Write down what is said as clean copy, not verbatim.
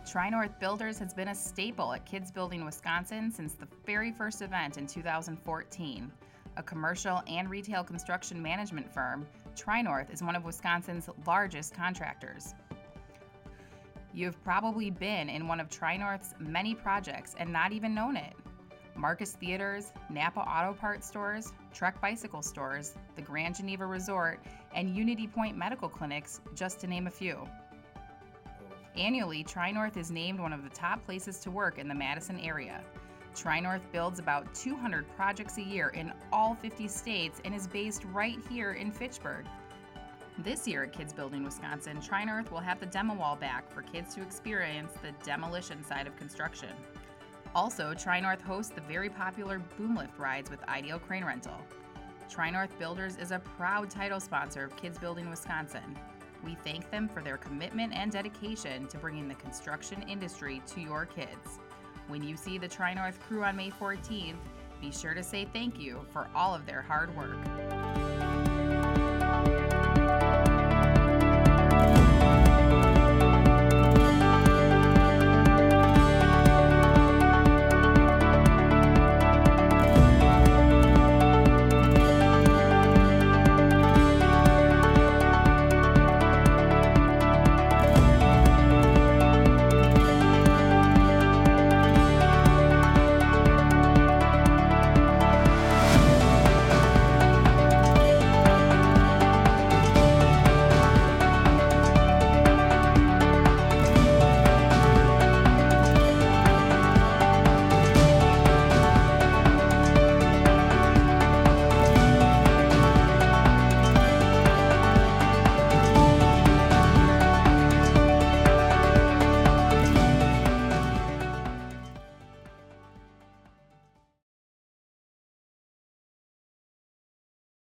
Tri-North Builders has been a staple at Kids Building Wisconsin since the very first event in 2014. A commercial and retail construction management firm, Tri-North is one of Wisconsin's largest contractors. You've probably been in one of Tri-North's many projects and not even known it. Marcus Theaters, Napa Auto Parts stores, Trek Bicycle stores, the Grand Geneva Resort, and Unity Point Medical Clinics, just to name a few. Annually, Tri-North is named one of the top places to work in the Madison area. Tri-North builds about 200 projects a year in all 50 states and is based right here in Fitchburg. This year at Kids Building Wisconsin, Tri-North will have the demo wall back for kids to experience the demolition side of construction. Also, Tri-North hosts the very popular boom lift rides with Ideal Crane Rental. Tri-North Builders is a proud title sponsor of Kids Building Wisconsin. We thank them for their commitment and dedication to bringing the construction industry to your kids. When you see the Tri-North crew on May 14th, be sure to say thank you for all of their hard work.